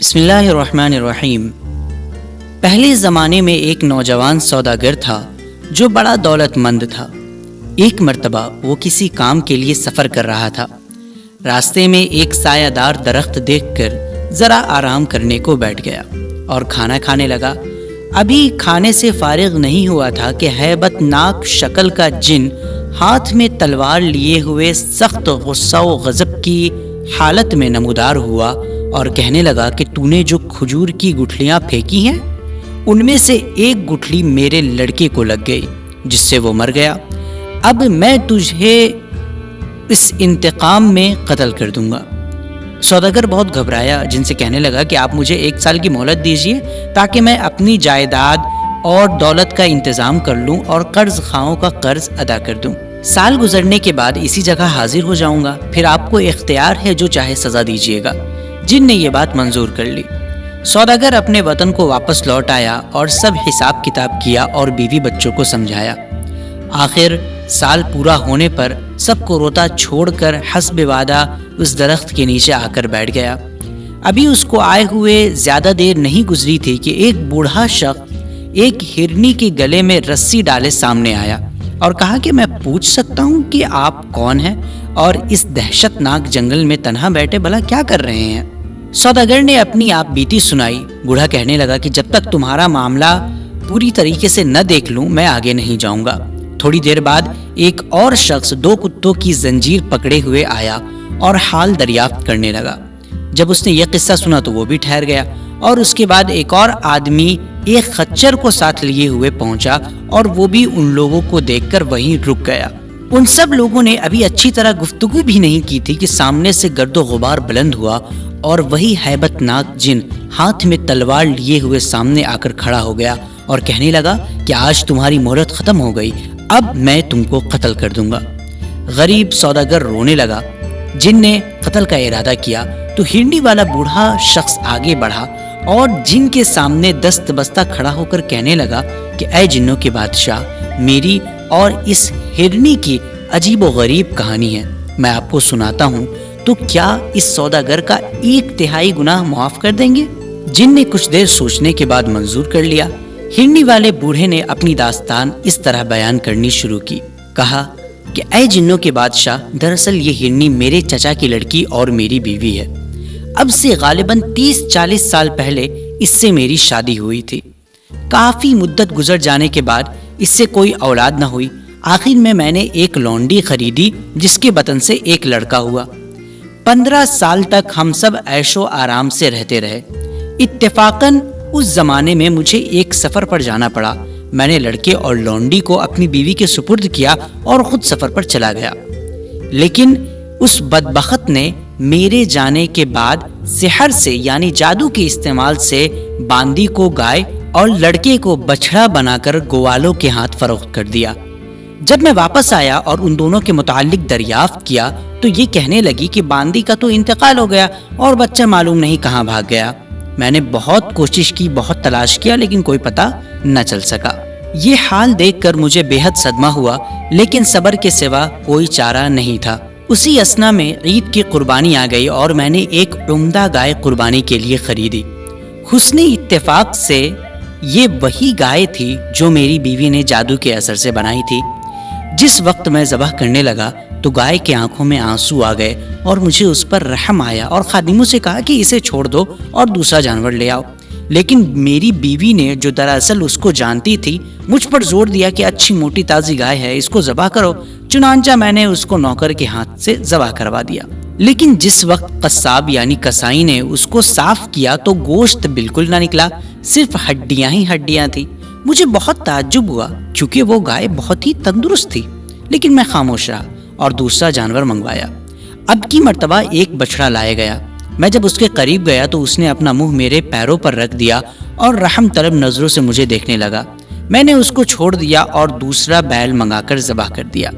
بسم اللہ الرحمن الرحیم۔ پہلے زمانے میں ایک نوجوان سوداگر تھا جو بڑا دولت مند تھا۔ ایک مرتبہ وہ کسی کام کے لیے سفر کر رہا تھا۔ راستے میں ایک سایہ دار درخت دیکھ کر ذرا آرام کرنے کو بیٹھ گیا اور کھانا کھانے لگا۔ ابھی کھانے سے فارغ نہیں ہوا تھا کہ ہیبت ناک شکل کا جن ہاتھ میں تلوار لیے ہوئے سخت غصہ و غضب کی حالت میں نمودار ہوا اور کہنے لگا کہ تو نے جو کھجور کی گٹھلیاں پھینکی ہیں ان میں سے ایک گٹھلی میرے لڑکے کو لگ گئی جس سے وہ مر گیا۔ اب میں تجھے اس انتقام میں قتل کر دوں گا۔ سوداگر بہت گھبرایا، جن سے کہنے لگا کہ آپ مجھے 1 سال کی مہلت دیجیے تاکہ میں اپنی جائیداد اور دولت کا انتظام کر لوں اور قرض خواہوں کا قرض ادا کر دوں۔ سال گزرنے کے بعد اسی جگہ حاضر ہو جاؤں گا، پھر آپ کو اختیار ہے جو چاہے سزا دیجیے گا۔ جن نے یہ بات منظور کر لی۔ سوداگر اپنے وطن کو واپس لوٹ آیا اور سب حساب کتاب کیا اور بیوی بچوں کو سمجھایا۔ آخر سال پورا ہونے پر سب کو روتا چھوڑ کر حسب وعدہ اس درخت کے نیچے آ کر بیٹھ گیا۔ ابھی اس کو آئے ہوئے زیادہ دیر نہیں گزری تھی کہ ایک بوڑھا شخص ایک ہرنی کے گلے میں رسی ڈالے سامنے آیا اور کہا کہ میں پوچھ سکتا ہوں کہ آپ کون ہیں اور اس دہشت ناک جنگل میں تنہا بیٹھے بھلا کیا کر رہے ہیں؟ سوداگر نے اپنی آپ بیتی سنائی۔ بوڑھا کہنے لگا کہ جب تک تمہارا معاملہ پوری طریقے سے نہ دیکھ لوں میں آگے نہیں جاؤں گا۔ تھوڑی دیر بعد ایک اور شخص 2 کتوں کی زنجیر پکڑے ہوئے آیا اور حال دریافت کرنے لگا۔ جب اس نے یہ قصہ سنا تو وہ بھی ٹھہر گیا اور اس کے بعد ایک اور آدمی ایک خچر کو ساتھ لیے ہوئے پہنچا اور وہ بھی ان لوگوں کو دیکھ کر وہیں رک گیا۔ ان سب لوگوں نے ابھی اچھی طرح گفتگو بھی نہیں کی تھی کہ سامنے سے گرد و غبار بلند ہوا اور وہی ہیبت ناک جن ہاتھ میں تلوار لیے ہوئے سامنے آ کر کھڑا ہو گیا اور کہنے لگا کہ آج تمہاری مہلت ختم ہو گئی، اب میں تم کو قتل کر دوں گا۔ غریب سوداگر رونے لگا۔ جن نے قتل کا ارادہ کیا تو ہرنی والا بوڑھا شخص آگے بڑھا اور جن کے سامنے دست بستہ کھڑا ہو کر کہنے لگا کہ اے جنوں کے بادشاہ، میری اور اس ہرنی کی عجیب و غریب کہانی ہے، میں آپ کو سناتا ہوں تو کیا اس سوداگر کا 1/3 گناہ معاف کر دیں گے؟ جن نے کچھ دیر سوچنے کے بعد منظور کر لیا۔ ہرنی والے بوڑھے نے اپنی داستان اس طرح بیان کرنی شروع کی۔ کہا کہ اے جنوں کے بادشاہ، دراصل یہ ہرنی میرے چچا کی لڑکی اور میری بیوی ہے۔ اب سے غالباً 30-40 سال پہلے اس سے میری شادی ہوئی تھی۔ کافی مدت گزر جانے کے بعد اس سے کوئی اولاد نہ ہوئی۔ آخر میں نے ایک لونڈی خریدی جس کے بطن سے ایک لڑکا ہوا۔ 15 سال تک ہم سب عیش و آرام سے رہتے رہے۔ اتفاقاً اس زمانے میں مجھے ایک سفر پر جانا پڑا۔ میں نے لڑکے اور لونڈی کو اپنی بیوی کے سپرد کیا اور خود سفر پر چلا گیا۔ لیکن اس بدبخت نے میرے جانے کے بعد سحر سے یعنی جادو کے استعمال سے باندی کو گائے اور لڑکے کو بچھڑا بنا کر گوالوں کے ہاتھ فروخت کر دیا۔ جب میں واپس آیا اور ان دونوں کے متعلق دریافت کیا تو یہ کہنے لگی کہ باندی کا تو انتقال ہو گیا اور بچہ معلوم نہیں کہاں بھاگ گیا۔ میں نے بہت کوشش کی، بہت تلاش کیا، لیکن کوئی پتہ نہ چل سکا۔ یہ حال دیکھ کر مجھے بے حد صدمہ ہوا، لیکن صبر کے سوا کوئی چارہ نہیں تھا۔ اسی اثنا میں عید کی قربانی آ گئی اور میں نے ایک عمدہ گائے قربانی کے لیے خریدی۔ حسن اتفاق سے یہ وہی گائے تھی جو میری بیوی نے جادو کے اثر سے بنائی تھی۔ جس وقت میں ذبح کرنے لگا تو گائے کی آنکھوں میں آنسو آ گئے اور مجھے اس پر رحم آیا اور خادموں سے کہا کہ اسے چھوڑ دو اور دوسرا جانور لے آؤ۔ لیکن میری بیوی نے، جو دراصل اس کو جانتی تھی، مجھ پر زور دیا کہ اچھی موٹی تازی گائے ہے، اس کو ذبح کرو۔ چنانچہ میں نے اس کو نوکر کے ہاتھ سے ذبح کروا دیا۔ لیکن جس وقت قصاب یعنی کسائی نے اس کو صاف کیا تو گوشت بالکل نہ نکلا، صرف ہڈیاں ہی ہڈیاں تھیں۔ مجھے بہت تعجب ہوا کیونکہ وہ گائے بہت ہی تندرست تھی، لیکن میں خاموش رہا اور دوسرا جانور منگوایا۔ اب کی مرتبہ ایک بچڑا لایا گیا۔ میں جب اس کے قریب گیا تو اس نے اپنا منہ میرے پیروں پر رکھ دیا اور رحم طلب نظروں سے مجھے دیکھنے لگا۔ میں نے اس کو چھوڑ دیا اور دوسرا بیل منگا کر ذبح کر دیا۔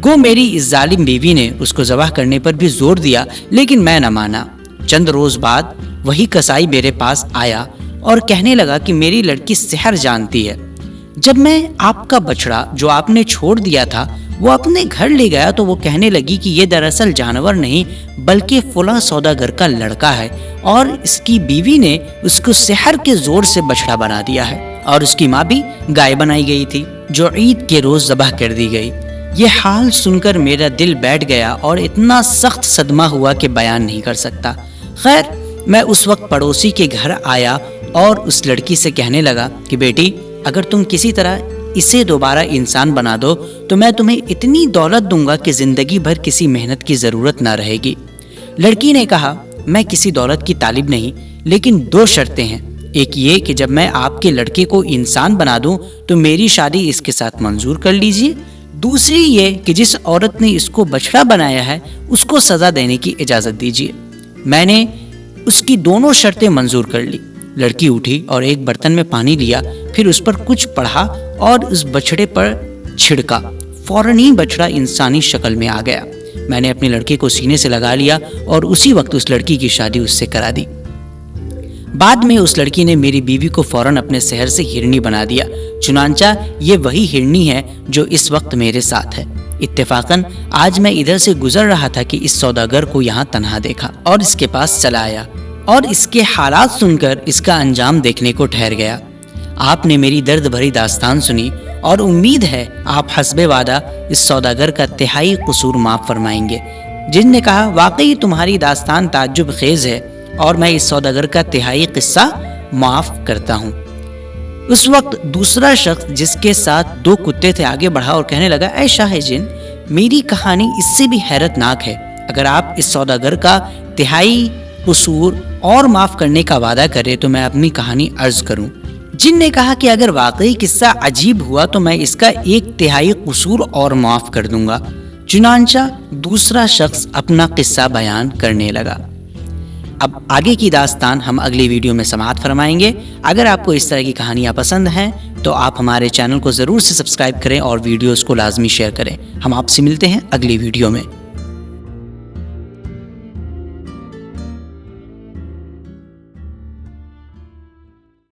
گو میری اس ظالم بیوی نے اس کو ذبح کرنے پر بھی زور دیا، لیکن میں نہ مانا۔ چند روز بعد وہی کسائی میرے پاس آیا اور کہنے لگا کہ میری لڑکی سحر جانتی ہے۔ جب میں آپ کا بچڑا جو آپ نے چھوڑ دیا تھا وہ اپنے گھر لے گیا تو وہ کہنے لگی کہ یہ دراصل جانور نہیں بلکہ فلاں سوداگر کا لڑکا ہے اور اس کی بیوی نے اس کو سحر کے زور سے بچڑا بنا دیا ہے، اور اس کی ماں بھی گائے بنائی گئی تھی جو عید کے روز ذبح کر دی گئی۔ یہ حال سن کر میرا دل بیٹھ گیا اور اتنا سخت صدمہ ہوا کہ بیان نہیں کر سکتا۔ خیر، میں اس وقت پڑوسی کے گھر آیا اور اس لڑکی سے کہنے لگا کہ بیٹی، اگر تم کسی طرح اسے دوبارہ انسان بنا دو تو میں تمہیں اتنی دولت دوں گا کہ زندگی بھر کسی محنت کی ضرورت نہ رہے گی۔ لڑکی نے کہا، میں کسی دولت کی طالب نہیں، لیکن 2 شرطیں ہیں۔ ایک یہ کہ جب میں آپ کے لڑکے کو انسان بنا دوں تو میری شادی اس کے ساتھ منظور کر لیجیے۔ دوسری یہ کہ جس عورت نے اس کو بچڑا بنایا ہے اس کو سزا دینے کی اجازت دیجیے۔ میں نے اس کی دونوں شرطیں منظور کر لی۔ لڑکی اٹھی اور ایک برتن میں پانی لیا، پھر اس پر کچھ پڑھا اور اس بچڑے پر چھڑکا۔ فوراً ہی بچڑا انسانی شکل میں آ گیا۔ میں نے اپنے لڑکے کو سینے سے لگا لیا اور اسی وقت اس لڑکی کی شادی اس سے کرا دی۔ بعد میں اس لڑکی نے میری بیوی کو فوراً اپنے سحر سے ہرنی بنا دیا، چنانچہ یہ وہی ہرنی ہے جو اس وقت میرے ساتھ ہے۔ اتفاقاً آج میں ادھر سے گزر رہا تھا کہ اس سوداگر کو یہاں تنہا دیکھا اور اس کے پاس چلا آیا اور اس کے حالات سن کر اس کا انجام دیکھنے کو ٹھہر گیا۔ آپ نے میری درد بھری داستان سنی اور امید ہے آپ حسب وعدہ اس سوداگر کا تہائی قصور معاف فرمائیں گے۔ جن نے کہا، واقعی تمہاری داستان تعجب خیز ہے اور میں اس سوداگر کا تہائی قصہ معاف کرتا ہوں۔ اس وقت دوسرا شخص جس کے ساتھ 2 کتے تھے آگے بڑھا اور کہنے لگا، اے شاہ جن، میری کہانی اس سے بھی حیرت ناک ہے۔ اگر آپ اس سوداگر کا تہائی قصور اور معاف کرنے کا وعدہ کرے تو میں اپنی کہانی عرض کروں۔ جن نے کہا کہ اگر واقعی قصہ عجیب ہوا تو میں اس کا 1/3 قصور اور معاف کر دوں گا۔ چنانچہ دوسرا شخص اپنا قصہ بیان کرنے لگا۔ اب آگے کی داستان ہم اگلی ویڈیو میں سماعت فرمائیں گے۔ اگر آپ کو اس طرح کی کہانیاں پسند ہیں تو آپ ہمارے چینل کو ضرور سے سبسکرائب کریں اور ویڈیوز کو لازمی شیئر کریں۔ ہم آپ سے ملتے ہیں اگلی ویڈیو میں۔